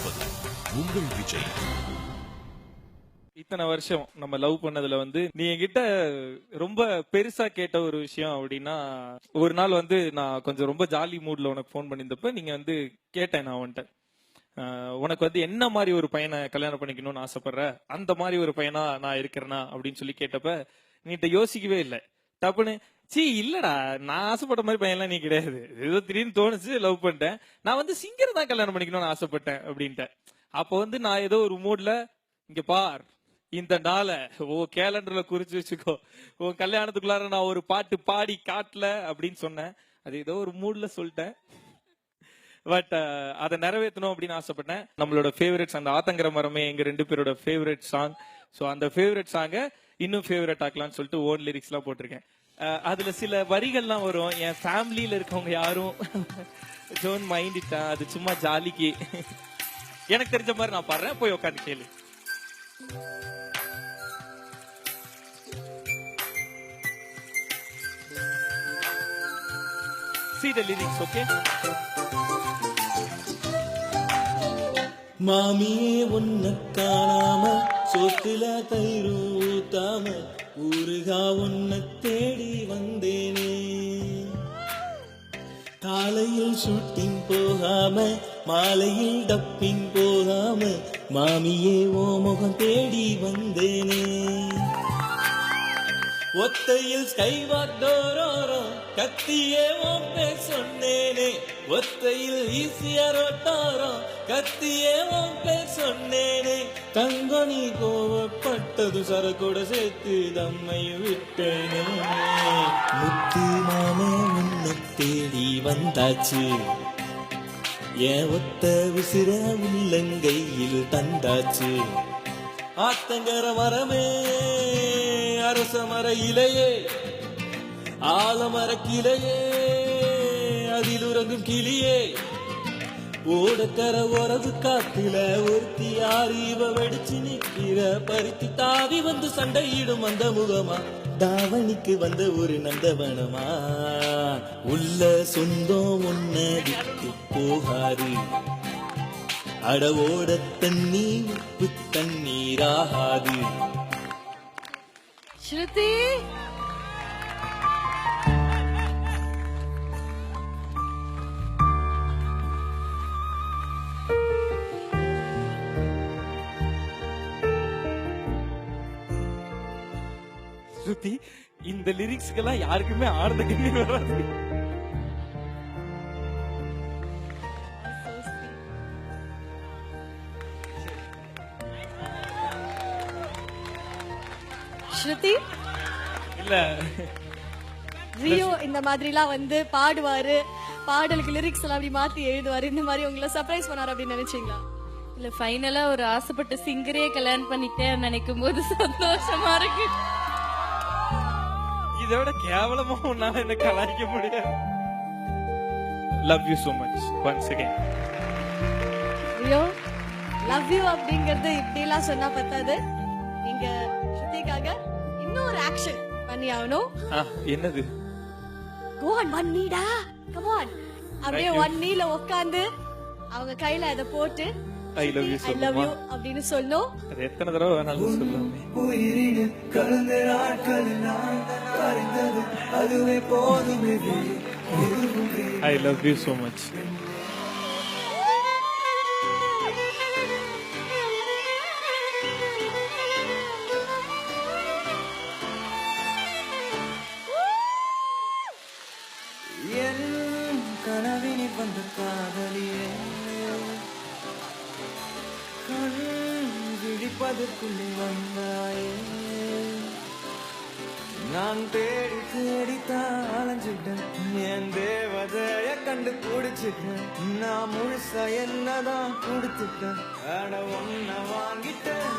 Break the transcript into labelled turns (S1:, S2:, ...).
S1: கொண்டிருப்பது உங்கள் விஜய்.
S2: இத்தனை வருஷம் நம்ம லவ் பண்ணதுல வந்து நீ என்கிட்ட ரொம்ப பெருசா கேட்ட ஒரு விஷயம் அப்படின்னா, ஒரு நாள் வந்து நான் கொஞ்சம் ரொம்ப ஜாலி மூட்ல உனக்கு ஃபோன் பண்ணியிருந்தப்ப நீங்க வந்து கேட்டேன் நான் உன்கிட்ட, உனக்கு வந்து என்ன மாதிரி ஒரு பையனை கல்யாணம் பண்ணிக்கணும்னு ஆசைப்படுற, அந்த மாதிரி ஒரு பையனா நான் இருக்கிறேனா அப்படின்னு சொல்லி கேட்டப்ப நீட்ட யோசிக்கவே இல்லை. டப்புன்னு இல்லடா, நான் ஆசைப்பட்ட மாதிரி பையன்லாம் நீ கிடையாது, ஏதோ திடீர்னு தோணுச்சு லவ் பண்ணிட்டேன், நான் வந்து சிங்கர் தான் கல்யாணம் பண்ணிக்கணும்னு ஆசைப்பட்டேன் அப்படின்ட்டேன். அப்போ வந்து நான் ஏதோ ஒரு மூட்ல, இங்க பார் இந்த நாளை உன் கேலண்டர்ல குறிச்சு வச்சுக்கோ, உன் கல்யாணத்துக்குள்ளார நான் ஒரு பாட்டு பாடி காட்டல அப்படின்னு சொன்னேன். அது ஏதோ ஒரு மூட்ல சொல்லிட்டேன். பட் அதை நிறைவேற்றணும் அப்படின்னு ஆசைப்பட்டேன். நம்மளோட ஃபேவரட் அந்த ஆத்தங்கர மரமே எங்க 2 பேரோட ஃபேவரட் சாங். ஸோ அந்த ஃபேவரட் சாங்கை இன்னும் ஃபேவரட் ஆக்கலாம்னு சொல்லிட்டு ஓன் லிரிக்ஸ் எல்லாம் போட்டிருக்கேன். அதுல சில வரிகள்லாம் வரும், என் ஃபேமிலியில இருக்கவங்க யாரும் டோன்ட் மைண்ட் இட், அது சும்மா ஜாலிக்கு எனக்கு தெரிஞ்ச மாதிரி நான் பாடுறேன், போய் உட்காந்து கேளு. See the lyrics, okay?
S3: மாமியே உன்னை காணாம சொத்துல தயிரும் ஊத்தாம ஊருகா உன்னை தேடி வந்தேனே. காலையில் ஷூட்டிங் போகாம மாலையில் டப்பிங் போகாம மாமியே ஓ முகம் தேடி வந்தேனே. ஒத்தையில் ஸ்கைவாக் டோரோரம் கத்தியே உன் பேர் சொன்னேனே. ஒத்தையில் ஈஸியா ரோட்டாரம் கத்தியே உன் பேர் சொன்னேனே. தங்க நீ கோவப்பட்டது சரக்கூட சேர்த்து தம்மையும் விட்டேனே. முத்து மாமே உன்னை தேடி வந்தாச்சு, என் ஒத்த விசிற உள்ளங்கையில் தந்தாச்சு. ஆத்தங்கர மரமே அரச மர இலையே ஆலமர கிளையே அதில் உறங்கும் கிளியே. ஓடக்கர உறவு காத்துல ஒருத்தி அறிவ வெடிச்சு நிக்கிற பருத்தி தாவி வந்து சண்டையிடும் அந்த முகமா. தாவணிக்கு வந்த ஒரு நந்தவனமா. உள்ள சொந்தம் ஒன்ன விட்டு போகாது, அடவோட தண்ணி உப்பு தண்ணீராகாது.
S4: ஸ்ருதி
S2: ஸ்ருதி, இந்த லிரிக்ஸ்க்கெல்லாம் யாருக்குமே ஆடுறதுக்கு வராது.
S4: ஸ்ருதி
S2: இல்ல,
S4: ரியோ இந்த மாதிரிலாம் வந்து பாடுவாரு, பாடலுக்கு லிரிக்ஸ் எல்லாம் அப்படி மாத்தி எழுதுவாரு, இந்த மாதிரி உங்களை சர்ப்ரைஸ் பண்ணாரு அப்படின்னு நினைச்சீங்களா?
S5: இல்ல, ஃபைனலா ஒரு ஆசைப்பட்ட சிங்கரே கல்யாணம் பண்ணிட்டேன் நினைக்கும் போது சந்தோஷமா இருக்கு.
S2: இதோட கேவலமா உன்னால என்ன கலாய்க்க முடியாது. Love you so much once again.
S4: Rio love you அப்படிங்கறது இப்படி எல்லாம் சொன்னா பத்தாது, நீங்க ஸ்ருதிக்காக இன்னொரு ஆக்ஷன் பண்ணி ஆகணும்.
S2: என்னது?
S4: Go on, one knee டா, come on. அப்படியே one kneeல உட்கார்ந்து அவங்க கையில அத போட்டு
S2: I love you so much
S4: அப்படின்னு சொல்லணும்.
S2: அது எத்தனை தடவை வேணாலும் சொல்லலாமே.
S3: உயிரினு கலந்த நாட்கள் நான் அறிந்தது அதுவே போதுமே.
S2: I love you so much.
S3: என் கனவினி வந்த காதலியே கண் விழிப்பதற்குள்ளே வந்தாயே. நான் தேடி தேடித்தான் அலைஞ்சிட்டேன், என் தேவதைய கண்டு பிடிச்சிட்டேன். நான் முழுசா என்னதான் கொடுத்துட்டேன், அட ஒன்ன வாங்கிட்டேன்.